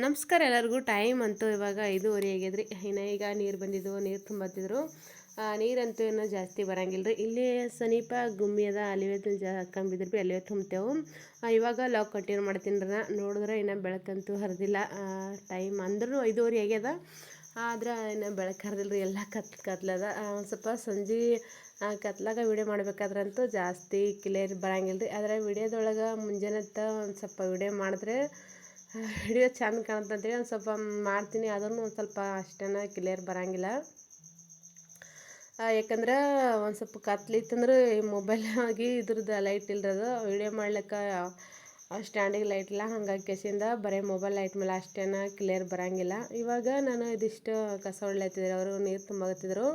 ನಮಸ್ಕಾರ ಎಲ್ಲರಿಗೂ. ಟೈಮ್ ಅಂತೂ ಇವಾಗ 5:30 ಆಗ್ಯದ್ರಿ. ಈಗ ನೀರು ಬಂದಿದ್ದು, ನೀರು ತುಂಬತ್ತಿದ್ರು. ನೀರಂತೂ ಏನೋ ಜಾಸ್ತಿ ಬರಂಗಿಲ್ಲ ರೀ. ಇಲ್ಲಿ ಸಮೀಪ ಗುಮ್ಮಿ ಅದ, ಅಲ್ಲಿವೆ ಹಾಕೊಂಬಿದ್ರು ಭೀ ಅಲ್ಲಿವೆ ತುಂಬ್ತೇವೆ. ಇವಾಗ ಲಾಕ್ ಕಂಟಿನ್ಯೂ ಮಾಡ್ತೀನಿ ರೀ. ನೋಡಿದ್ರೆ ಇನ್ನು ಬೆಳಕಂತೂ ಹರಿದಿಲ್ಲ. ಟೈಮ್ ಅಂದ್ರೂ 5:30 ಆಗ್ಯದ, ಆದ್ರೆ ಇನ್ನು ಬೆಳಕು ಹರಿದಿಲ್ಲ ರೀ. ಎಲ್ಲ ಕತ್ಲದ. ಒಂದು ಸ್ವಲ್ಪ ಸಂಜೆ ಕತ್ಲಾಗ ವಿಡಿಯೋ ಮಾಡ್ಬೇಕಾದ್ರಂತೂ ಜಾಸ್ತಿ ಕ್ಲಿಯರ್ ಬರಂಗಿಲ್ಲ ರೀ. ಆದರೆ ವಿಡಿಯೋದೊಳಗೆ ಮುಂಜಾನೆತ್ತ ಒಂದು ಸ್ವಲ್ಪ ವಿಡಿಯೋ ಮಾಡಿದ್ರೆ ವಿಡಿಯೋ ಚಂದ ಕಾಣ್ತಂತೇಳಿ ಒಂದು ಸ್ವಲ್ಪ ಮಾಡ್ತೀನಿ. ಅದನ್ನು ಒಂದು ಸ್ವಲ್ಪ ಅಷ್ಟೇನ ಕ್ಲಿಯರ್ ಬರೋಂಗಿಲ್ಲ. ಯಾಕಂದ್ರೆ ಒಂದು ಸ್ವಲ್ಪ ಕತ್ಲಿತ್ತಂದ್ರೆ ಈ ಮೊಬೈಲ್ ಆಗಿ ಇದ್ರದ್ದು ಲೈಟ್ ಇಲ್ರದು ವಿಡಿಯೋ ಮಾಡ್ಲಿಕ್ಕೆ ಸ್ಟ್ಯಾಂಡಿಗೆ ಲೈಟ್ ಇಲ್ಲ. ಹಾಗಾಗಿ ಕೆಸಿಂದ ಬರೀ ಮೊಬೈಲ್ ಲೈಟ್ ಮೇಲೆ ಅಷ್ಟೇನ ಕ್ಲಿಯರ್ ಬರೋಂಗಿಲ್ಲ. ಇವಾಗ ನಾನು ಇದಿಷ್ಟು ಕಸ ಹೊಡ್ಲತ್ತಿದ್ರು, ಅವರು ನೀರು ತುಂಬತ್ತಿದ್ರು.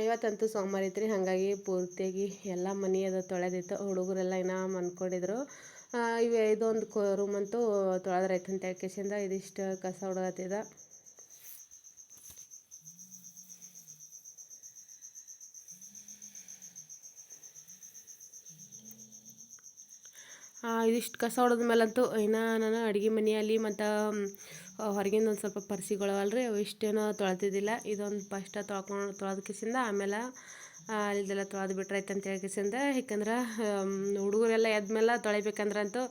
ಇವತ್ತಂತೂ ಸೋಮವಾರ ಐತ್ರಿ, ಹಾಗಾಗಿ ಪೂರ್ತಿಯಾಗಿ ಎಲ್ಲ ಮನೆ ಅದು ತೊಳೆದಿತ್ತು. ಹುಡುಗರೆಲ್ಲ ಇನ್ನೂ ಮನ್ಕೊಂಡಿದ್ರು. ಇದೊಂದು ರೂಮ್ ಅಂತೂ ತೊಳೆದ್ರೈತೆ ಅಂತ ಕೇಸಿಂದ ಇದಿಷ್ಟು ಕಸ ಹೊಡಗತ್ತಿದ. ಇದಿಷ್ಟು ಕಸ ಹೊಡೆದ ಮೇಲಂತೂ ಇನ್ನು ನಾನು ಅಡುಗೆ ಮನೆಯಲ್ಲಿ ಮತ್ತು ಹೊರಗಿಂದ ಒಂದು ಸ್ವಲ್ಪ ಪರ್ಸಿಗಳವಲ್ರಿ, ಅವು ಇಷ್ಟೇನೋ ತೊಳೆದಿದ್ದಿಲ್ಲ. ಇದೊಂದು ಫಸ್ಟ್ ತೊಳೆದ ಕಿಸಿಂದ ಆಮೇಲೆ ಅಲ್ಲಿದೆಲ್ಲ ತೊಳೆದು ಬಿಟ್ರೈತೆ ಅಂತ ಹೇಳ್ಕಿಸಿಂದ. ಯಾಕಂದ್ರೆ ಹುಡುಗರೆಲ್ಲ ಎದ್ಮೇಲೆ ತೊಳಿಬೇಕಂದ್ರಂತೂ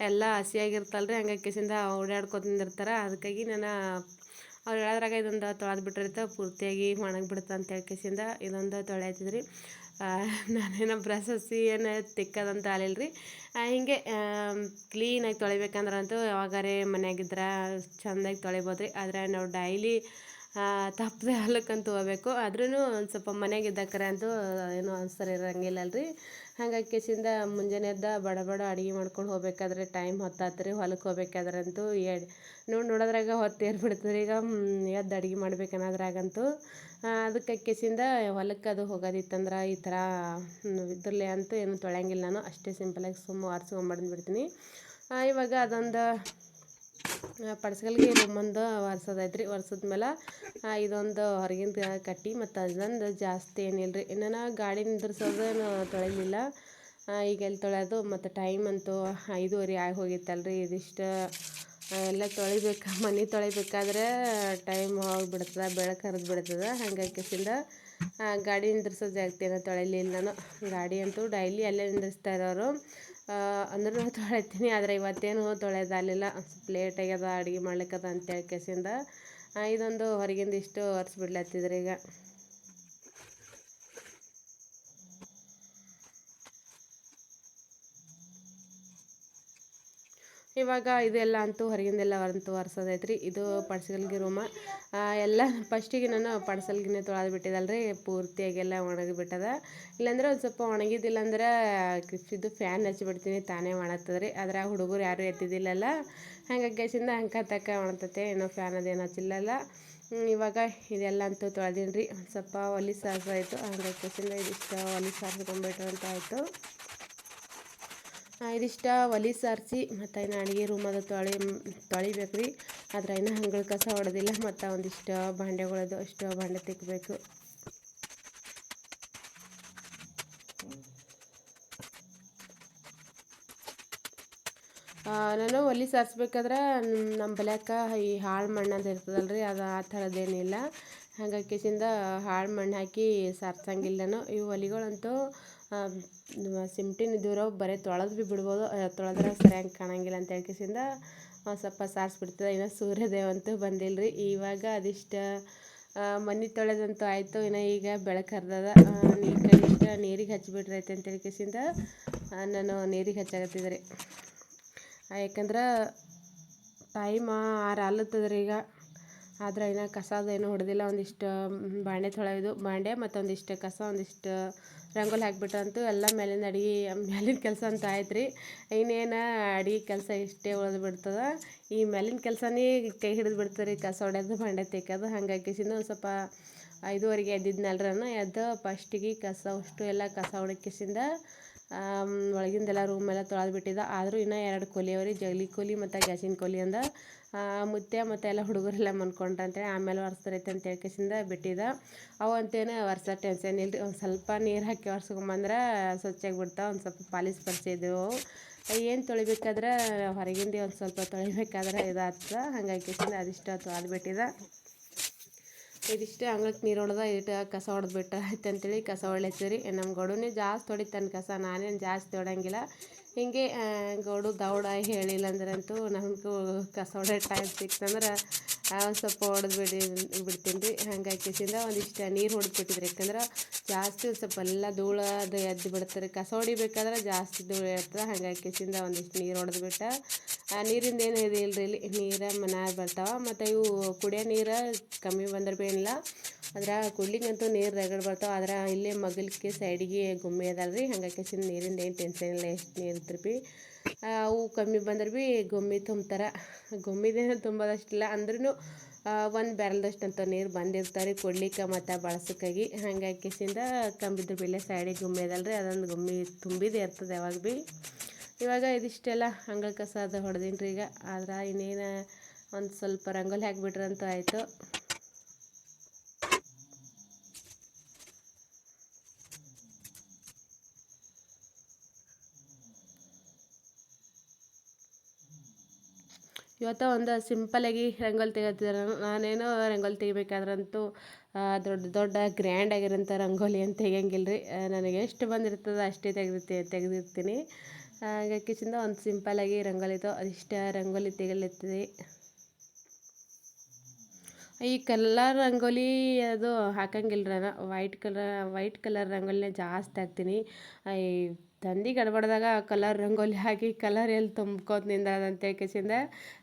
ಎಲ್ಲ ಹಸಿಯಾಗಿರ್ತಲ್ರಿ, ಹಂಗಾಗಿ ಕಿಸಿಂದ ಓಡಾಡ್ಕೊತ ನಿಂದಿರ್ತಾರೆ. ಅದಕ್ಕಾಗಿ ನಾನು ಅವ್ರು ಹೇಳೋದ್ರಾಗ ಇದೊಂದು ತೊಳೆದು ಬಿಟ್ಟಿರ್ತ ಪೂರ್ತಿಯಾಗಿ ಒಣಗಿಬಿಡುತ್ತೆ ಅಂತ ಹೇಳ್ಕಿಸಿಂದ ಇದೊಂದು ತೊಳೆಯತ್ತಿದ್ರಿ. ನಾನೇನೋ ಬ್ರಷ್ ಹಸಿ ಏನು ತಿಕ್ಕದಂತ ಆಲಿಲ್ಲ ರೀ. ಹಿಂಗೆ ಕ್ಲೀನಾಗಿ ತೊಳಿಬೇಕಂದ್ರಂತೂ ಯಾವಾಗಾರೆ ಮನೆಯಾಗಿದ್ರೆ ಚೆಂದಾಗಿ ತೊಳಿಬೋದು ರೀ. ಆದರೆ ನಾವು ಡೈಲಿ ತಪ್ಪದೆ ಹೊಲಕ್ಕಂತೂ ಹೋಗ್ಬೇಕು. ಆದ್ರೂ ಒಂದು ಸ್ವಲ್ಪ ಮನೆಯಾಗಿದ್ದಕ್ಕರೆ ಅಂತೂ ಏನೂ ಅನ್ಸರ್ ಇರೋಂಗಿಲ್ಲ ರೀ. ಹಾಗಾಗಿ ಕೇಸಿಂದ ಮುಂಜಾನೆ ಎದ್ದ ಬಡ ಅಡುಗೆ ಮಾಡ್ಕೊಂಡು ಹೋಗ್ಬೇಕಾದ್ರೆ ಟೈಮ್ ಹೊತ್ತಾತ್ರಿ. ಹೊಲಕ್ಕೆ ಹೋಗ್ಬೇಕಾದ್ರಂತೂ ನೋಡೋದ್ರಾಗ ಹೊತ್ತು ಏರ್ಬಿಡ್ತದೆ. ಈಗ ಎದ್ದು ಅಡುಗೆ ಮಾಡ್ಬೇಕನ್ನೋದ್ರಾಗಂತೂ ಅದಕ್ಕೆ ಕೇಸಿಂದ ಹೊಲಕ್ಕೆ ಅದು ಹೋಗೋದಿತ್ತಂದ್ರೆ ಈ ಥರ ಇದ್ರಲ್ಲೇ ಅಂತೂ ಏನು ತೊಳೆಯಂಗಿಲ್ಲ. ನಾನು ಅಷ್ಟೇ ಸಿಂಪಲಾಗಿ ಒರೆಸ್ಕೊಂಬಂದು ಬಿಡ್ತೀನಿ. ಇವಾಗ ಅದೊಂದು ಪಡ್ಸ್ಕಲ್ಗೆ ರೂಮೊಂದು ಒರೆಸೋದೈತ್ರಿ. ಒರೆಸಿದ್ಮೇಲೆ ಇದೊಂದು ಹೊರಗಿಂದ ಕಟ್ಟಿ ಮತ್ತು ಅದೊಂದು ಜಾಸ್ತಿ ಏನಿಲ್ಲ ರೀ. ಇನ್ನು ಗಾಡಿ ನಿಂದ್ರಿಸೋದೇನು ತೊಳೆಯಲಿಲ್ಲ. ಈಗ ಎಲ್ಲಿ ತೊಳೆಯೋದು, ಮತ್ತು ಟೈಮ್ ಅಂತೂ 5:30 ಆಗಿ ಹೋಗಿತ್ತಲ್ರಿ. ಇದಿಷ್ಟು ಎಲ್ಲ ತೊಳಿಬೇಕು, ಮನೆ ತೊಳಿಬೇಕಾದ್ರೆ ಟೈಮ್ ಹೋಗಿಬಿಡ್ತದೆ, ಬೆಳಕು ಹರಿದು ಬಿಡ್ತದೆ. ಹಾಗಾಗಿ ಕಿಸಿಂದ ಗಾಡಿ ನಿಂದ್ರಿಸೋ ಜಾಗಕ್ಕೆ ಏನೋ ತೊಳಿಲಿಲ್ಲ ನಾನು. ಗಾಡಿ ಅಂತೂ ಡೈಲಿ ಅಲ್ಲೇ ನಿಂದ್ರಿಸ್ತಾ ಇರೋರು, ಅಂದ್ರೂ ತೊಳಿತೀನಿ. ಆದರೆ ಇವತ್ತೇನು ತೊಳೆಯೋದಾಗಲಿಲ್ಲ, ಸ್ವಲ್ಪ ಲೇಟ್ ಆಗ್ಯದ ಅಡುಗೆ ಮಾಡ್ಲಿಕ್ಕದ ಅಂತೇಳಿ ಕೆಸಿಂದ ಇದೊಂದು ಹೊರಗಿಂದ ಇಷ್ಟು ಒರೆಸ್ಬಿಡ್ಲತ್ತಿದ್ರಿ. ಈಗ ಇವಾಗ ಇದೆಲ್ಲ ಅಂತೂ ಹೊರಗಿಂದೆಲ್ಲ ಒರೆಸೋದೈತ್ರಿ. ಇದು ಪಡ್ಸಲ್ಗಿ ರೂಮ. ಎಲ್ಲ ಫಸ್ಟಿಗೆ ನಾನು ಪಡ್ಸಲ್ಗಿನೇ ತೊಳೆದು ಬಿಟ್ಟಿದ್ದಲ್ರಿ, ಪೂರ್ತಿಯಾಗೆಲ್ಲ ಒಣಗಿಬಿಟ್ಟದ. ಇಲ್ಲಾಂದ್ರೆ ಒಂದು ಸ್ವಲ್ಪ ಒಣಗಿದ್ದಿಲ್ಲ ಅಂದ್ರೆ ಇದು ಫ್ಯಾನ್ ಹಚ್ಚಿಬಿಡ್ತೀನಿ, ತಾನೇ ಒಣಗ್ತದ್ರಿ. ಆದರೆ ಹುಡುಗರು ಯಾರೂ ಎದ್ದಿದ್ದಿಲ್ಲಲ್ಲ, ಹಾಗಾಗಿ ಗ್ಯಾಸಿಂದ ತಕ್ಕ ಒಣಗ್ತೈತೆ. ಏನೋ ಫ್ಯಾನ್ ಅದೇನು ಹಚ್ಚಿಲ್ಲಲ್ಲ. ಇವಾಗ ಇದೆಲ್ಲ ಅಂತೂ ತೊಳೆದೀನಿ ರೀ. ಒಂದು ಸ್ವಲ್ಪ ಒಲಿ ಸಾರಿಸಾಯಿತು, ಹಾಗಾಗಿ ಗ್ಯಾಸಿಂದ ಇದಿಷ್ಟು ಒಲಿ ಸಾರಿಸ್ಕೊಂಡ್ಬಿಟ್ರೆ ಅಂತ ಆಯಿತು. ಇದಿಷ್ಟು ಒಲಿ ಸಾರಿಸಿ ಮತ್ತು ಇನ್ನು ಅಡುಗೆ ರೂಮ್ ಅದು ತೊಳಿಬೇಕು ರೀ. ಆದರೆ ಇನ್ನು ಹಂಗಳು ಕಸ ಹೊಡೆದಿಲ್ಲ. ಮತ್ತು ಒಂದಿಷ್ಟು ಭಾಂಡೆಗಳದು ಅಷ್ಟು ಭಾಂಡೆ ತಿಕ್ಕಬೇಕು. ನಾನು ಒಲಿ ಸಾರಿಸ್ಬೇಕಾದ್ರೆ ನಮ್ಮ ಬಲ್ಯಾಕ ಈ ಹಾಳು ಮಣ್ಣು ಅಂತ ಇರ್ತದಲ್ರಿ, ಅದು ಆ ಥರದ್ದೇನಿಲ್ಲ. ಹಾಗಾಗಿ ಕಿಸಿಂದ ಹಾಳು ಮಣ್ಣು ಹಾಕಿ ಸಾರ್ಸಂಗಿಲ್ಲ ನಾನು. ಇವು ಒಲಿಗಳಂತೂ ಸಿಮ್ಟಿನ ಇದ್ದೂರು ಬರೀ ತೊಳೆದು ಭೀ ಬಿಡ್ಬೋದು, ತೊಳೆದ್ರೆ ಸರಿಯಾಗಿ ಕಾಣಂಗಿಲ್ಲ ಅಂತ ಹೇಳ್ಕಿಸಿಂದ ಸ್ವಲ್ಪ ಸಾರಿಸ್ಬಿಡ್ತದೆ. ಇನ್ನು ಸೂರ್ಯದೇವಂತೂ ಬಂದಿಲ್ಲ ರೀ. ಇವಾಗ ಅದಿಷ್ಟು ಮನೆ ತೊಳೆದಂತೂ ಆಯಿತು. ಇನ್ನು ಈಗ ಬೆಳಕು ಹರಿದದ. ಇಷ್ಟು ನೀರಿಗೆ ಹಚ್ಚಿಬಿಟ್ರೈತೆ ಅಂತ ಹೇಳ್ಕಿಸಿಂದ ನಾನು ನೀರಿಗೆ ಹಚ್ಚಾಕತ್ತಿದ್ದೆ. ಯಾಕಂದ್ರೆ ಟೈಮ್ 6 ಆಗ್ಲತ್ತದ್ರಿ ಈಗ. ಆದರೆ ಇನ್ನು ಕಸದೇನು ಹೊಡೆದಿಲ್ಲ. ಒಂದಿಷ್ಟು ಬಾಂಡೆ ಮತ್ತು ಒಂದಿಷ್ಟು ಕಸ, ಒಂದಿಷ್ಟು ರಂಗೋಲಿ ಹಾಕಿಬಿಟ್ರಂತೂ ಎಲ್ಲ ಮೇಲಿನ ಕೆಲಸ ಅಂತ ಆಯ್ತು ರೀ. ಇನ್ನೇನು ಅಡುಗೆ ಕೆಲಸ ಇಷ್ಟೇ ಉಳಿದು ಬಿಡ್ತದೆ. ಈ ಮೇಲಿನ ಕೆಲಸನೇ ಕೈ ಹಿಡಿದು ಬಿಡ್ತದೆ ರೀ, ಕಸ ಹೊಡೆಯೋದು ಬಾಂಡೆ ತಿಕ್ಕೋದು. ಹಾಗಾಗಿ ಕಿಸಿಂದ ಒಂದು ಸ್ವಲ್ಪ 5:30ಗೆ ಎದ್ದಿದ್ನಲ್ರಿ ನಾನು. ಎದ್ದು ಫಸ್ಟಿಗೆ ಅಷ್ಟು ಎಲ್ಲ ಕಸ ಹೊಡೆಕಿಸಿಂದ ಒಳಗಿಂದೆಲ್ಲ ರೂಮೆಲ್ಲ ತೊಳೆದು ಬಿಟ್ಟಿದ್ದ. ಆದರೂ ಇನ್ನೂ 2 ಕೊಲಿ ಅವ್ರಿ, ಜಗಲಿ ಕೊಲಿ ಮತ್ತು ಗ್ಯಾಸಿನ ಕೊಲಿ ಅಂದ. ಮುತ್ತೆ ಮತ್ತು ಎಲ್ಲ ಹುಡುಗರೆಲ್ಲ ಮನ್ಕೊಂಡ್ರೆ ಅಂತೇಳಿ ಆಮೇಲೆ ಒರೆಸ್ತಾರೈತೆ ಅಂತ ಹೇಳ್ಕಿಸಿಂದ ಬಿಟ್ಟಿದ್ದ. ಅವು ಅಂತೇನು ಒರೆಸೋ ಟೆನ್ಷನ್ ಇಲ್ಲ ರೀ. ಒಂದು ಸ್ವಲ್ಪ ನೀರು ಹಾಕಿ ಒರೆಸ್ಕೊಂಬಂದ್ರೆ ಸ್ವಚ್ಛಾಗಿ ಬಿಡ್ತಾವೆ. ಒಂದು ಸ್ವಲ್ಪ ಪಾಲಿಶ್ ಪರಿಚಯ ಇದ್ದವು, ಏನು ತೊಳಿಬೇಕಾದ್ರೆ ಹೊರಗಿಂದ ಒಂದು ಸ್ವಲ್ಪ ತೊಳಿಬೇಕಾದ್ರೆ ಇದಾಗ್ತದೆ. ಹಾಗಾಗಿ ಅದಿಷ್ಟು ತೊಳೆದ್ಬಿಟ್ಟಿದೆ. ಇದಿಷ್ಟು ಅಂಗಳಕ್ಕೆ ನೀರು ಹೊಡೆದ ಇಟ್ಟು ಕಸ ಹೊಡೆದ್ಬಿಟ್ಟು ಆಯ್ತು ಅಂತೇಳಿ ಕಸ ಹೊಡ್ಲತ್ತೀರಿ. ನಮ್ಮ ಗೌಡನೇ ಜಾಸ್ತಿ ಹೊಡಿತಾನೆ ಕಸ, ನಾನೇನು ಜಾಸ್ತಿ ಹೊಡಂಗಿಲ್ಲ. ಹಿಂಗೆ ಗೌಡು ದೌಡ ಹೇಳಿಲ್ಲ ಅಂದ್ರಂತೂ ನಮಗೂ ಕಸ ಹೊಡೋ ಟೈಮ್ ಸಿಕ್ತಂದ್ರೆ ಒಂದು ಸ್ವಲ್ಪ ಬಿಡ್ತೀನಿ ರೀ. ಹಾಗಾಗಿ ಒಂದಿಷ್ಟು ನೀರು ಹೊಡೆದ್ಬಿಟ್ಟಿದ್ರಿ. ಯಾಕಂದ್ರೆ ಜಾಸ್ತಿ ಒಂದು ಸ್ವಲ್ಪ ಎಲ್ಲ ಧೂಳು ಅದು ಎದ್ದು ಬಿಡ್ತಾರೆ. ಕಸ ಹೊಡಿಬೇಕಾದ್ರೆ ಜಾಸ್ತಿ ಧೂಳು ಇರ್ತದೆ. ಹಾಗಾಗಿ ಒಂದಿಷ್ಟು ನೀರು ಹೊಡೆದ್ಬಿಟ್ಟು ನೀರಿಂದ ಏನು ಇದು ಇಲ್ರಿ, ಇಲ್ಲಿ ನೀರು ಮನ್ಯಾಗ ಬರ್ತಾವೆ. ಮತ್ತು ಇವು ಕುಡಿಯೋ ನೀರು ಕಮ್ಮಿ ಬಂದ್ರೆ ಭೀ ಏನಿಲ್ಲ, ಅದ್ರ ಕುಡ್ಲಿಕ್ಕಂತೂ ನೀರು ರಗಡ್ ಬರ್ತಾವೆ. ಆದ್ರೆ ಇಲ್ಲೇ ಮಗಲ್ಗೆ ಸೈಡಿಗೆ ಗುಮ್ಮಿ ಅದಲ್ಲ ರೀ. ಹಾಗಾಗಿ ನೀರಿಂದ ಏನು ಟೆನ್ಷನ್ ಇಲ್ಲ, ಎಷ್ಟು ನೀರು ಇರ್ತಾರೆ ಭೀ ಅವು ಕಮ್ಮಿ ಬಂದ್ರೆ ಭೀ ಗುಮ್ಮಿ ತುಂಬ್ತಾರೆ. ಗುಮ್ಮಿದೇನು ತುಂಬೋದಷ್ಟಿಲ್ಲ ಅಂದ್ರೂ ಒಂದು ಬ್ಯಾರಲ್ದಷ್ಟು ಅಂತ ನೀರು ಬಂದಿರ್ತಾರೆ ಕೊಡ್ಲಿಕ್ಕೆ ಮತ್ತು ಬಳಸೋಕ್ಕಾಗಿ. ಹಾಗಾಗಿ ಕಂಬಿದ್ರ ಬೆಲೆ ಸೈಡಿಗೆ ಗುಮ್ಮಿ ಅದಲ್ಲ ರೀ, ಅದೊಂದು ಗುಮ್ಮಿ ತುಂಬಿದೇ ಇರ್ತದೆ ಯಾವಾಗ ಭೀ. ಇವಾಗ ಇದಿಷ್ಟೆಲ್ಲ ಅಂಗಳ ಕಸ ಅದು ಹೊಡೆದೀನಿ ರೀ ಈಗ. ಆದ್ರೆ ಇನ್ನೇನು ಒಂದು ಸ್ವಲ್ಪ ರಂಗೋಲಿ ಹಾಕಿಬಿಟ್ರಂತೂ ಆಯಿತು. ಇವತ್ತು ಒಂದು ಸಿಂಪಲ್ಲಾಗಿ ರಂಗೋಲಿ ತೆಗಿತಿದ್ದಾರೆ. ನಾನೇನೋ ರಂಗೋಲಿ ತೆಗಿಬೇಕಾದ್ರಂತೂ ದೊಡ್ಡ ದೊಡ್ಡ ಗ್ರ್ಯಾಂಡ್ ಆಗಿರೋಂಥ ರಂಗೋಲಿ ಅಂತ ತೆಗಿಯಂಗಿಲ್ಲ ರೀ. ನನಗೆ ಎಷ್ಟು ಬಂದಿರ್ತದೆ ಅಷ್ಟೇ ತೆಗೆದಿರ್ತೀನಿ. ಹಾಗಾಗಿ ಒಂದು ಸಿಂಪಲ್ಲಾಗಿ ರಂಗೋಲಿದು ಅದಿಷ್ಟ ರಂಗೋಲಿ ತೆಗಿಲತ್ತಿದೆ. ಈ ಕಲರ್ ರಂಗೋಲಿ ಅದು ಹಾಕಂಗಿಲ್ಲ ನಾನು. ವೈಟ್ ಕಲರ್ ರಂಗೋಲಿನೇ ಜಾಸ್ತಿ ಹಾಕ್ತೀನಿ. ಈ ತಂದಿ ಗಡ್ಬಡ್ದಾಗ ಕಲರ್ ರಂಗೋಲಿ ಹಾಕಿ ಕಲರ್ ಎಲ್ಲಿ ತುಂಬ್ಕೋತ ನಿಂದ್ರದಂತ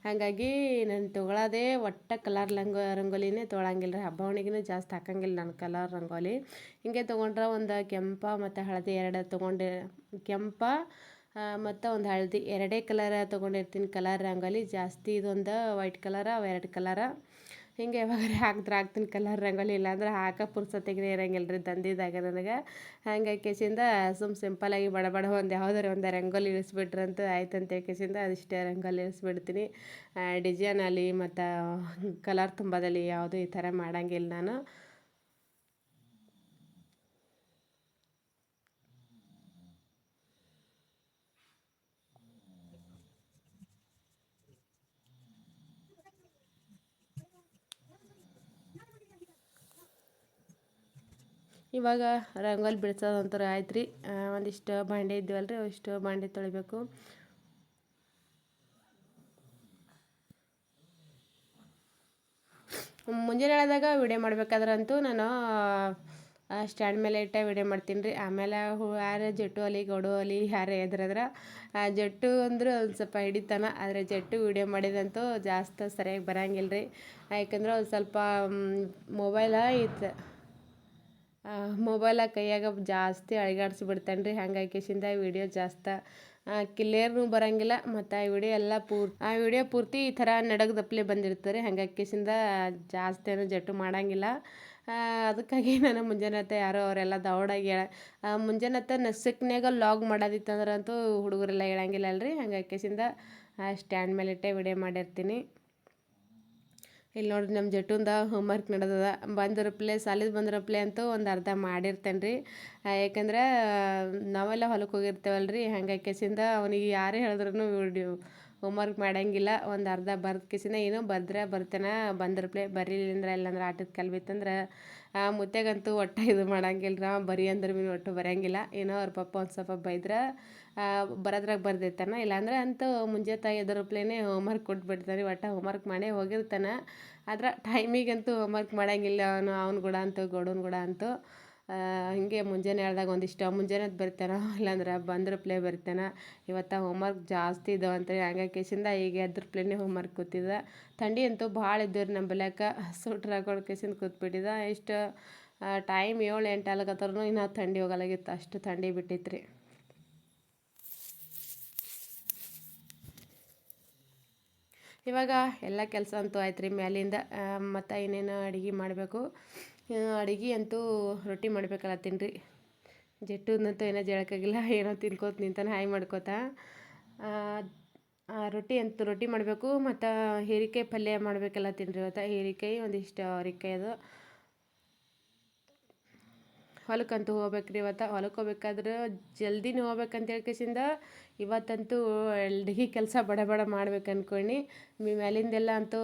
ಹಾಗಾಗಿ ನಾನು ತೊಗೊಳೋದೇ ಕಲರ್ ರಂಗೋಲಿನೇ ತೊಗೊಳಂಗಿಲ್ಲ ರೀ. ಹಬ್ಬ ಹುಣ್ಣಿಗೆನೂ ಜಾಸ್ತಿ ಹಾಕಂಗಿಲ್ಲ ನಾನು ಕಲರ್ ರಂಗೋಲಿ. ಹಿಂಗೆ ತೊಗೊಂಡ್ರೆ ಒಂದು ಕೆಂಪ ಮತ್ತು ಹಳದಿ ಎರಡು ತೊಗೊಂಡೆ, ಕೆಂಪ ಮತ್ತು ಒಂದು ಹಳದಿ ಎರಡೇ ಕಲರ್ ತೊಗೊಂಡಿರ್ತೀನಿ ಕಲರ್ ರಂಗೋಲಿ. ಜಾಸ್ತಿ ಇದೊಂದು ವೈಟ್ ಕಲರ, ಅವೆರಡು ಕಲರ ಹಿಂಗೆ ಯಾವಾಗಾರೆ ಹಾಕ್ತೀನಿ ಕಲರ್ ರಂಗೋಲಿ. ಇಲ್ಲಾಂದ್ರೆ ಹಾಕೋ ಪುರ್ಸೊತ್ತಿಗೆ ಇರೋಂಗಿಲ್ಲ ರೀ ತಂದಿದ್ದಾಗ ನನಗೆ. ಹಾಗಾಗಿ ಸಿಂಪಲ್ಲಾಗಿ ಬಡ ಒಂದು ಯಾವುದಾರು ಒಂದು ರಂಗೋಲಿ ಇಳಿಸ್ಬಿಟ್ರಂತೂ ಆಯ್ತು ಅಂತ ಅದಿಷ್ಟೇ ರಂಗೋಲಿ ಇಳಿಸ್ಬಿಡ್ತೀನಿ. ಡಿಸೈನಲ್ಲಿ ಮತ್ತು ಕಲರ್ ತುಂಬೋದಲ್ಲಿ ಯಾವುದೂ ಈ ಥರ ಮಾಡೋಂಗಿಲ್ಲ ನಾನು. ಇವಾಗ ರಂಗೋಲಿ ಬಿಡ್ಸೋದಂತರ ಆಯ್ತು ರೀ. ಒಂದಿಷ್ಟು ಬಾಂಡೆ ಇದ್ವಲ್ಲ ರೀ, ಅಷ್ಟು ಬಾಂಡೆ ತೊಳಿಬೇಕು. ಮುಂಜಾನೆ ಹೇಳಿದಾಗ ವಿಡಿಯೋ ಮಾಡ್ಬೇಕಾದ್ರಂತೂ ನಾನು ಸ್ಟ್ಯಾಂಡ್ ಮೇಲೆ ಇಟ್ಟೆ ವಿಡಿಯೋ ಮಾಡ್ತೀನಿ ರೀ. ಆಮೇಲೆ ಯಾರು ಜಟ್ಟು ಒಲಿ ಗೌಡು ಒಲಿ ಯಾರು ಎದ್ರದ್ರೆ ಜಟ್ಟು ಅಂದ್ರೆ ಒಂದು ಸ್ವಲ್ಪ ಹಿಡಿತಾನೆ. ಆದರೆ ಜಟ್ಟು ವಿಡಿಯೋ ಮಾಡಿದಂತೂ ಜಾಸ್ತಿ ಸರಿಯಾಗಿ ಬರೋಂಗಿಲ್ಲ ರೀ. ಯಾಕಂದ್ರೆ ಒಂದು ಸ್ವಲ್ಪ ಮೊಬೈಲ ಕೈಯಾಗ ಜಾಸ್ತಿ ಅಳಿಗಾಡ್ಸಿಬಿಡ್ತಾನೆ ರೀ. ಹಾಗಾಗಿ ವಿಡಿಯೋ ಜಾಸ್ತಿ ಕ್ಲಿಯರ್ನೂ ಬರೋಂಗಿಲ್ಲ. ಮತ್ತು ಆ ವಿಡಿಯೋ ಪೂರ್ತಿ ಈ ಥರ ನಡಗದಪ್ಲೆ ಬಂದಿರ್ತಾರೆ. ಹಾಗಾಗಿ ಜಾಸ್ತಿ ಏನೋ ಜಟ್ಟು ಮಾಡೋಂಗಿಲ್ಲ. ಅದಕ್ಕಾಗಿ ನಾನು ಮುಂಜಾನೆ ಯಾರೋ ಅವರೆಲ್ಲ ದೌಡಾಗಿ ಮುಂಜಾನೆ ನಸಕ್ನಾಗ ಲಾಗ್ ಮಾಡೋದಿತ್ತಂದ್ರಂತೂ ಹುಡುಗರೆಲ್ಲ ಹೇಳಂಗಿಲ್ಲ ಅಲ್ರಿ. ಹಾಗಾಗಿ ಸ್ಟ್ಯಾಂಡ್ ಮೇಲೆ ಇಟ್ಟೆ ವಿಡಿಯೋ ಮಾಡಿರ್ತೀನಿ. ಇಲ್ಲಿ ನೋಡ್ರಿ ನಮ್ಮ ಜಟ್ಟುಂದ ಹೋಮ್ವರ್ಕ್ ನಡೆದದ. ಸಾಲಿದ ಬಂದಿರಪ್ಲೆ ಅಂತೂ ಒಂದು ಅರ್ಧ ಮಾಡಿರ್ತೇನೆ ರೀ. ಯಾಕಂದ್ರೆ ನಾವೆಲ್ಲ ಹೊಲಕ್ಕೆ ಹೋಗಿರ್ತೇವಲ್ಲ ರೀ. ಹಾಗಾಗಿ ಅವನಿಗೆ ಯಾರೇ ಹೇಳಿದ್ರೂ ಹೋಮ್ವರ್ಕ್ ಮಾಡೋಂಗಿಲ್ಲ. ಒಂದು ಅರ್ಧ ಬರ್ದು ಏನೋ ಬರ್ತೇನೆ ಬಂದಿರಪ್ಲೆ ಬರೀಲಿಂದ್ರೆ ಇಲ್ಲಾಂದ್ರೆ ಆಟದ ಕಲ್ ಬಿತ್ತಂದ್ರೆ ಮುತ್ತೆಗಂತೂ ಒಟ್ಟು ಇದು ಮಾಡೋಂಗಿಲ್ಲ ರೀ. ಬರೀ ಅಂದ್ರೆ ಭೀ ಒಟ್ಟು ಬರೋಂಗಿಲ್ಲ. ಏನೋ ಅವ್ರ ಪಪ್ಪ ಒಂದು ಸ್ವಲ್ಪ ಬೈದ್ರೆ ಬರೋದ್ರಾಗ ಬರ್ದಿರ್ತಾನೆ. ಇಲ್ಲಾಂದ್ರೆ ಅಂತೂ ಮುಂಜಾನೆ ಎದರಪ್ಲೇನೆ ಹೋಮ್ವರ್ಕ್ ಕೊಟ್ಬಿಡ್ತಾನೆ. ಒಟ್ಟು ಹೋಮ್ವರ್ಕ್ ಮಾಡೇ ಹೋಗಿರ್ತಾನೆ. ಆದ್ರೆ ಟೈಮಿಗಂತೂ ಹೋಮ್ವರ್ಕ್ ಮಾಡೋಂಗಿಲ್ಲ ಅವ್ನು ಕೂಡ ಗೌಡನ ಕೂಡ ಅಂತೂ. ಹಿಂಗೆ ಮುಂಜಾನೆ ಹೇಳ್ದಾಗ ಒಂದಿಷ್ಟು ಮುಂಜಾನೆದು ಬರ್ತಾನೆ, ಇಲ್ಲಾಂದ್ರೆ ಬಂದ್ರಪ್ಲೇ ಬರ್ತಾನೆ. ಇವತ್ತು ಹೋಮ್ವರ್ಕ್ ಜಾಸ್ತಿ ಇದಾವೆ ಅಂತ ಹಾಗಾಗಿ ಈಗ ಎದ್ರಪ್ಲೇನೆ ಹೋಮ್ವರ್ಕ್ ಕೂತಿದ್ದ. ಥಂಡಿ ಅಂತೂ ಭಾಳ ಇದ್ದವ್ರಿ ನಮ್ಮ ಬೆಲ್ಯಾಕ. ಸೂಟ್ರ್ ಹಾಕೊಂಡು ಕೂತ್ಬಿಟ್ಟಿದ್ದ. ಇಷ್ಟು ಟೈಮ್ 7-8 ಆಗ್ಲಕತ್ತರೂ ಇನ್ನೂ ಥಂಡಿ ಹೋಗಲಾಗಿತ್ತು, ಅಷ್ಟು ಥಂಡಿ ಬಿಟ್ಟಿತ್ತು ರೀ. ಇವಾಗ ಎಲ್ಲ ಕೆಲಸ ಅಂತೂ ಆಯ್ತು ರೀ ಮ್ಯಾಲಿಂದ. ಮತ್ತು ಇನ್ನೇನು ಅಡುಗೆ ಮಾಡಬೇಕು. ಅಡುಗೆ ಅಂತೂ ರೊಟ್ಟಿ ಮಾಡ್ಬೇಕಲ್ಲತ್ತೀನಿ ರೀ. ಜಟ್ಟುನಂತೂ ಏನೋ ಜಳಕಾಗಿಲ್ಲ, ಏನೋ ತಿನ್ಕೋತ ನಿಂತಾನೆ ಹಾಯ್ ಮಾಡ್ಕೋತ. ರೊಟ್ಟಿ ಮಾಡಬೇಕು. ಮತ್ತು ಹೀರೆಕಾಯಿ ಪಲ್ಯ ಮಾಡ್ಬೇಕಲ್ಲತ್ತೀನಿ ರೀ ಇವತ್ತು. ಹೀರೆಕಾಯಿ ಒಂದಿಷ್ಟು ಅವ್ರೆಕಾಯಿ ಅದು ಹೊಲಕ್ಕಂತೂ ಹೋಗ್ಬೇಕ್ರಿ. ಹೊಲಕ್ಕೆ ಹೋಗ್ಬೇಕಾದ್ರೆ ಜಲ್ದಿನೇ ಹೋಗ್ಬೇಕಂತ ಹೇಳ್ಕೇಸಿಂದ ಇವತ್ತಂತೂ ಅಡ್ಗೆ ಕೆಲಸ ಬಡ ಬಡ ಮಾಡ್ಬೇಕು ಅಂದ್ಕೊಂಡು ಮ್ಯಾಲಿಂದೆಲ್ಲ ಅಂತೂ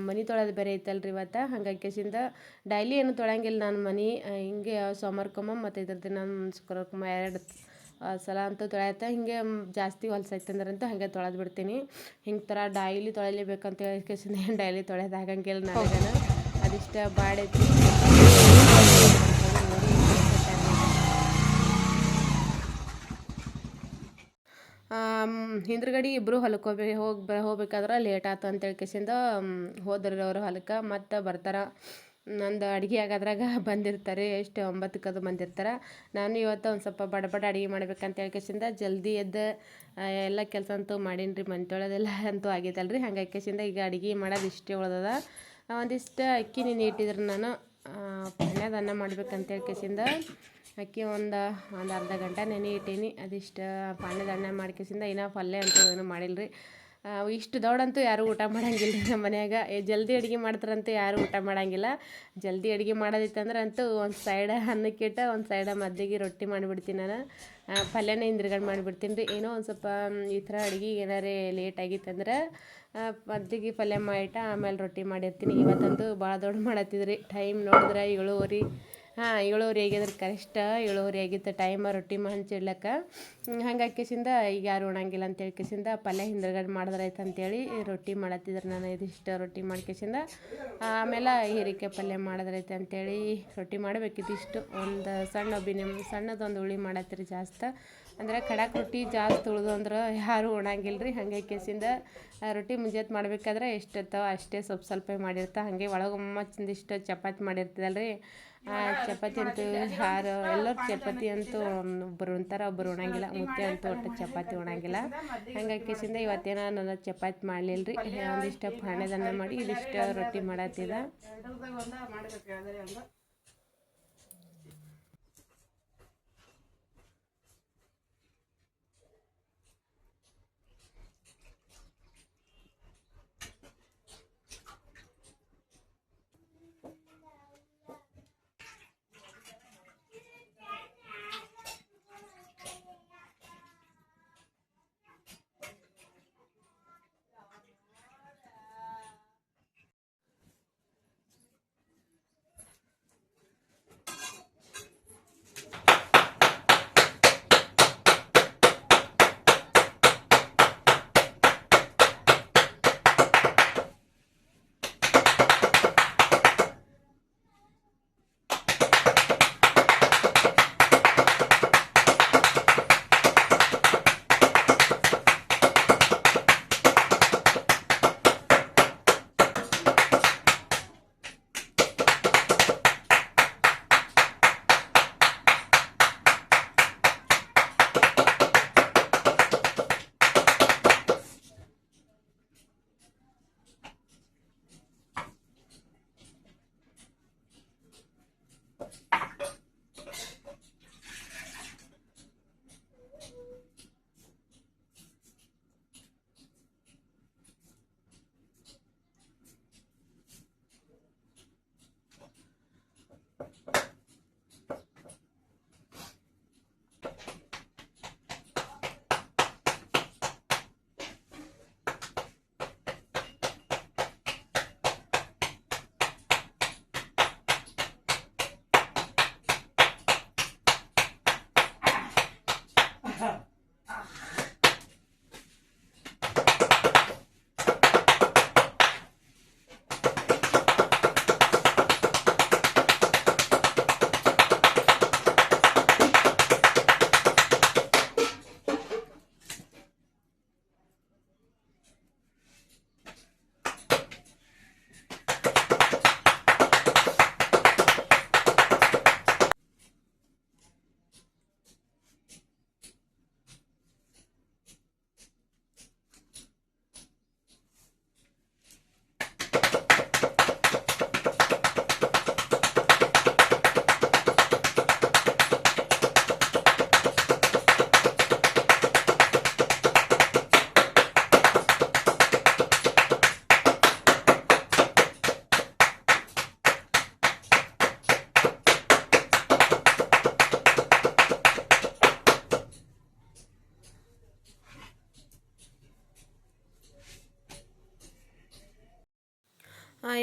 ಮನೆ ತೊಳೆದು ಬೇರೆ ಐತಲ್ರಿ ಹಂಗಾಗಿ ಕೇಸಿಂದ ಡೈಲಿ ಏನು ತೊಳೆಯಂಗಿಲ್ಲ ನಾನು ಮನೆ. ಹಿಂಗೆ ಸೋಮವಾರಕ್ಕೊಮ್ಮ ಮತ್ತು ಇದ್ರ ದಿನ ಶುಕ್ರವಾರಕ್ಕೊಮ್ಮ 2 ಸಲ ಅಂತೂ ತೊಳೆಯತ್ತೆ. ಹಿಂಗೆ ಜಾಸ್ತಿ ಹೊಲ್ಸೈತಂದ್ರಂತೂ ಹಾಗೆ ತೊಳೆದು ಬಿಡ್ತೀನಿ. ಹಿಂಗೆ ಥರ ಡೈಲಿ ತೊಳೆಯಲೇಬೇಕಂತ ಹೇಳ್ಕೇಸಿಂದ ಏನು ಡೈಲಿ ತೊಳೆದು ಆಗಂಗಿಲ್ಲ ನನಗನ. ಅದಿಷ್ಟ ಬಾಡೈತಿ. ಹಿಂದ್ಗಡೆ ಇಬ್ಬರು ಹೊಲಕ್ಕೆ ಹೋಗ್ಬೇಕಾದ್ರೆ ಲೇಟ್ ಆಯ್ತು ಅಂತ ಹೇಳ್ಕೇಸಿಂದ ಹೋದ್ರಿ ಅವರು ಹೊಲಕ್ಕೆ. ಮತ್ತು ಬರ್ತಾರೆ. ನಂದು ಅಡುಗೆ ಆಗೋದ್ರಾಗ ಬಂದಿರ್ತಾರೆ. ಎಷ್ಟು 9ಕ್ಕೆ ಅದು ಬಂದಿರ್ತಾರೆ. ನಾನು ಇವತ್ತು ಒಂದು ಸ್ವಲ್ಪ ಬಡ ಬಡ ಅಡುಗೆ ಮಾಡ್ಬೇಕಂತ ಹೇಳ್ಕೇಸಿಂದ ಜಲ್ದಿ ಎದ್ದು ಎಲ್ಲ ಕೆಲಸ ಅಂತೂ ಮಾಡೀನಿ ರೀ. ಮನೆ ತೊಳೆದೆಲ್ಲ ಅಂತೂ ಆಗೈತಲ್ರಿ. ಹಂಗಾಗಿ ಕೇಸಿಂದ ಈಗ ಅಡುಗೆ ಮಾಡೋದು ಇಷ್ಟೇ ಉಳ್ದದ. ಒಂದಿಷ್ಟು ಅಕ್ಕಿ ನೆನೆ ಇಟ್ಟಿದ್ರು ನಾನು ಪಲ್ಯದ ಅನ್ನ ಮಾಡ್ಬೇಕಂತ ಹೇಳ್ಕೇಸಿಂದ ಅಕ್ಕಿ ಒಂದು ಅರ್ಧ ಗಂಟೆ ನೆನೆ ಇಟ್ಟೀನಿ. ಅದಿಷ್ಟು ಪಾಣ್ಯದ ಅನ್ನ ಮಾಡ್ಕೇಸಿಂದ ಇನ್ನೂ ಪಲ್ಯ ಅಂತೂ ಏನೂ ಮಾಡಿಲ್ಲ ರೀ. ಇಷ್ಟು ದೊಡ್ಡಂತೂ ಯಾರೂ ಊಟ ಮಾಡಂಗಿಲ್ಲ ರೀ ನಮ್ಮ ಮನ್ಯಾಗ. ಜಲ್ದಿ ಅಡುಗೆ ಮಾಡ್ತಾರಂತೂ ಯಾರೂ ಊಟ ಮಾಡಂಗಿಲ್ಲ. ಜಲ್ದಿ ಅಡುಗೆ ಮಾಡೋದಿತ್ತಂದ್ರೆ ಅಂತೂ ಒಂದು ಸೈಡ ಅನ್ನಕ್ಕಿಟ್ಟು ಒಂದು ಸೈಡ ಮದ್ದಿಗೆ ರೊಟ್ಟಿ ಮಾಡಿಬಿಡ್ತೀನಿ ನಾನು. ಪಲ್ಯನ ಹಿಂದ್ಗಡೆ ಮಾಡಿಬಿಡ್ತೀನಿ ರೀ. ಏನೋ ಒಂದು ಸ್ವಲ್ಪ ಈ ಥರ ಅಡುಗೆ ಏನಾರೇ ಲೇಟ್ ಆಗಿತ್ತಂದ್ರೆ ಮದ್ದಿಗೆ ಪಲ್ಯ ಮಾಡಿಟ್ಟು ಆಮೇಲೆ ರೊಟ್ಟಿ ಮಾಡಿರ್ತೀನಿ. ಇವತ್ತಂತೂ ಭಾಳ ದೊಡ್ಡ ಮಾಡತ್ತಿದ್ರಿ. ಟೈಮ್ ನೋಡಿದ್ರೆ 7:30. 7:30 ಆಗಿದ್ರೆ ಕರೆಕ್ಟ್ 7:30 ಆಗಿತ್ತು ಟೈಮ ರೊಟ್ಟಿ ಹಂಚಿಡ್ಲಕ್ಕ. ಹಂಗಾಗಿ ಕೇಸಿಂದ ಈಗ ಯಾರು ಉಣಂಗಿಲ್ಲ ಅಂತ ಹೇಳ್ಕೇಸಿಂದ ಪಲ್ಯ ಹಿಂದ್ಗಡೆ ಮಾಡಿದ್ರಾಯ್ತು ಅಂತೇಳಿ ರೊಟ್ಟಿ ಮಾಡತ್ತಿದ್ರು ನಾನು. ಇದಿಷ್ಟು ರೊಟ್ಟಿ ಮಾಡ್ಕೇಸಿಂದ ಆಮೇಲೆ ಹೀರೆಕಾಯಿ ಪಲ್ಯ ಮಾಡಿದ್ರಾಯ್ತು ಅಂತೇಳಿ ರೊಟ್ಟಿ ಮಾಡಬೇಕಿದಿಷ್ಟು. ಒಂದು ಸಣ್ಣದೊಂದು ಉಳ್ಳಿ ಮಾಡತ್ತೀರಿ ಜಾಸ್ತಿ. ಅಂದರೆ ಖಡಕ್ ರೊಟ್ಟಿ ಜಾಸ್ತಿ ಉಳ್ದು ಅಂದ್ರೆ ಯಾರೂ ಉಣಂಗಿಲ್ಲ ರೀ. ಹಂಗಾಗಿ ಕೇಸಿಂದ ರೊಟ್ಟಿ ಮುಂಜಾನೆ ಮಾಡಬೇಕಾದ್ರೆ ಎಷ್ಟಿರ್ತಾವ ಅಷ್ಟೇ ಸ್ವಲ್ಪ ಮಾಡಿರ್ತಾ. ಹಾಗೆ ಒಳಗೊಮ್ಮ ಚಂದಿಷ್ಟು ಚಪಾತಿ ಮಾಡಿರ್ತದಲ್ರಿ. ಚಪಾತಿ ಅಂತೂ ಎಲ್ಲರೂ ಚಪಾತಿ ಅಂತೂ ಒಬ್ಬರು ಉಣ್ತಾರೆ, ಒಬ್ಬರು ಉಣಂಗಿಲ್ಲ. ಮುದ್ದೆ ಅಂತೂ ಒಟ್ಟು ಚಪಾತಿ ಉಣಂಗಿಲ್ಲ. ಹಂಗಾಗಿ ಕೇಸಿಂದ ಇವತ್ತೇನೋ ನಾನು ಚಪಾತಿ ಮಾಡಲಿಲ್ಲ ರೀ. ಒಂದಿಷ್ಟು ಪಾಣ್ಯದನ್ನ ಮಾಡಿ ಇದಿಷ್ಟು ರೊಟ್ಟಿ ಮಾಡತ್ತಿದ.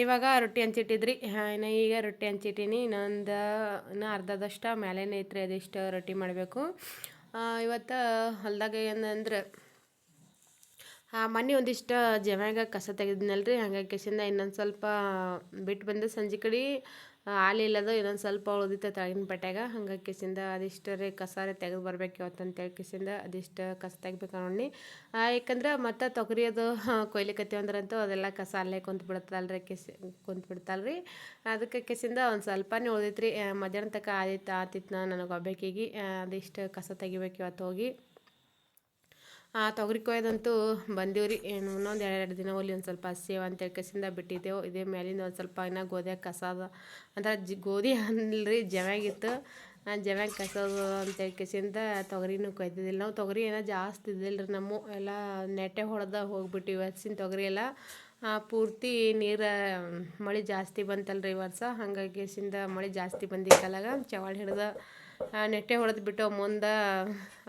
ಇವಾಗ ರೊಟ್ಟಿ ಹಂಚಿಟ್ಟಿದ್ರಿ ಇನ್ನು ಈಗ ರೊಟ್ಟಿ ಹಂಚಿಟ್ಟೀನಿ. ಇನ್ನು ಅರ್ಧದಷ್ಟು ಮೇಲೇನೆ ಐತ್ರಿ, ಅದಿಷ್ಟು ರೊಟ್ಟಿ ಮಾಡಬೇಕು. ಇವತ್ತು ಹೊಲ್ದಾಗ ಏನಂದ್ರೆ ಮೊನ್ನೆ ಒಂದಿಷ್ಟು ಜಮ್ಯಾಗ ಕಸ ತೆಗೆದ್ನಲ್ರಿ, ಹಂಗಾಗಿ ಕಿಸಿಂದ ಇನ್ನೊಂದು ಸ್ವಲ್ಪ ಬಿಟ್ಟು ಬಂದು ಸಂಜೆ ಕಡೆ ಹಾಲಿಲ್ಲದು ಇನ್ನೊಂದು ಸ್ವಲ್ಪ ಉಳಿದಿತ್ತು ತೆಳಗಿನ ಪಟ್ಯಾಗ. ಹಂಗಾಗಿ ಕಿಸಿಂದ ಅದಿಷ್ಟು ರೀ ಕಸ ರೀ ತೆಗೆದು ಬರ್ಬೇಕು ಇವತ್ತು ಅಂತೇಳಿ ಕಿಸಿಂದ ಅದಿಷ್ಟು ಕಸ ತೆಗಿಬೇಕು ನೋಡಿ. ಯಾಕಂದ್ರೆ ಮತ್ತೆ ತೊಗರಿ ಅದು ಕೊಯ್ಲಿಕತ್ತೀವಂದ್ರಂತೂ ಅದೆಲ್ಲ ಕಸ ಅಲ್ಲೇ ಕುಂತ್ಬಿಡ್ತಲ್ರಿ, ಕುಂತ್ಬಿಡ್ತಲ್ರಿ. ಅದಕ್ಕೆ ಕಿಸಿಂದ ಒಂದು ಸ್ವಲ್ಪನೇ ಉಳಿದೈತ್ರಿ. ಮಧ್ಯಾಹ್ನ ತನಕ ಆತಿತ್ತು ನನಗೆ ಒಬ್ಬೇಕಿಗೆ ಅದಿಷ್ಟು ಕಸ ತೆಗಿಬೇಕು ಇವತ್ತು ಹೋಗಿ. ತೊಗರಿ ಕೊಯ್ದಂತೂ ಬಂದೀವ್ರಿ. ಇನ್ನೊಂದು 2 ದಿನ ಹೋಗ್ಲಿ ಒಂದು ಸ್ವಲ್ಪ ಸೇವ್ ಅಂತೇಳಿ ಕಿಸಿಂದ ಬಿಟ್ಟಿದ್ದೆವು. ಇದೇ ಮೇಲಿಂದ ಒಂದು ಸ್ವಲ್ಪ ಇನ್ನೂ ಗೋಧಿಯಾಗ ಕಸ ಅದ ಅಂದ್ರೆ ಗೋಧಿ ಅಲ್ರಿ ಜಮ್ಯಾಗಿತ್ತು, ಜಮ್ಯಾಗ ಕಸೋದು ಅಂತೇಳಿ ಕಿಸಿಂದ ತೊಗರಿನೂ ಕೊಯ್ದಿದ್ದಿಲ್ಲ ನಾವು. ತೊಗರಿ ಏನೋ ಜಾಸ್ತಿ ಇದ್ದಿಲ್ಲ ರೀ, ನಮ್ಮ ಎಲ್ಲ ನೆಟ್ಟೆ ಹೊಡೆದ ಹೋಗ್ಬಿಟ್ಟಿವಿ. ಹಚ್ಚಿನ ತೊಗರಿ ಎಲ್ಲ ಪೂರ್ತಿ ನೀರು ಮಳೆ ಜಾಸ್ತಿ ಬಂತಲ್ರಿ ಈ ವರ್ಷ. ಹಾಗಾಗಿ ಕಿಸಿಂದ ಮಳೆ ಜಾಸ್ತಿ ಬಂದಿಕ್ಕಲಾಗ ಚವಾಳಿ ಹಿಡ್ದು ನೆಟ್ಟೆ ಹೊಡೆದು ಬಿಟ್ಟು ಮುಂದೆ.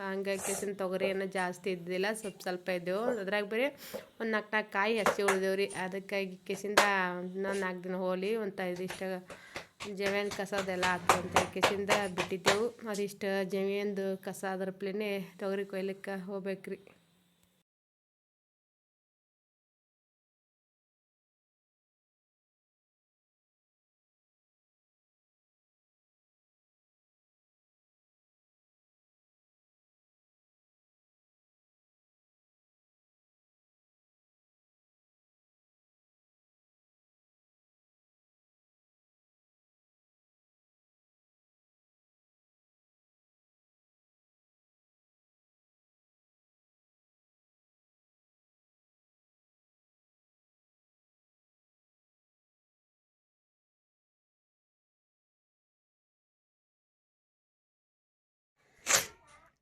ಹಂಗಾಗಿ ಕಿಸಿಂದ ತೊಗರಿ ಏನೋ ಜಾಸ್ತಿ ಇದ್ದಿಲ್ಲ, ಸ್ವಲ್ಪ ಇದ್ದೆವು. ಅದ್ರಾಗ ಬೇರೆ ಒಂದು 4 ಕಾಯಿ ಹಚ್ಚಿ ಉಳಿದೇವ್ರಿ. ಅದಕ್ಕಾಗಿ ಕಿಸಿಂದ ಇನ್ನೊಂದು 4 ದಿನ ಹೋಗ್ಲಿ ಒಂದು ಇದಿಷ್ಟು ಜಮೀನು ಕಸದೆಲ್ಲ ಆಗ್ತದೆ ಅಂತ ಕಿಸಿಂದ ಬಿಟ್ಟಿದ್ದೆವು. ಅದಿಷ್ಟು ಜಮೀನ್ದು ಕಸ ಅದ್ರ ಪ್ಲೇನೆ ತೊಗರಿ ಕೊಯ್ಲಿಕ್ಕೆ ಹೋಗ್ಬೇಕ್ರಿ.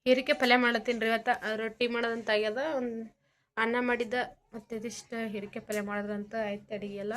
ಹೀರಿಕೆ ಪಲ್ಯ ಮಾಡತ್ತೀನಿ ರೀ ಇವತ್ತು. ರೊಟ್ಟಿ ಮಾಡೋದಂತ ಆಗ್ಯದ, ಒಂದು ಅನ್ನ ಮಾಡಿದ್ದ ಮತ್ತು ಇದಿಷ್ಟು ಹೀರಿಕೆ ಪಲ್ಯ ಮಾಡೋದಂತ ಆಯ್ತು ಅಡಿಗೆ ಎಲ್ಲ.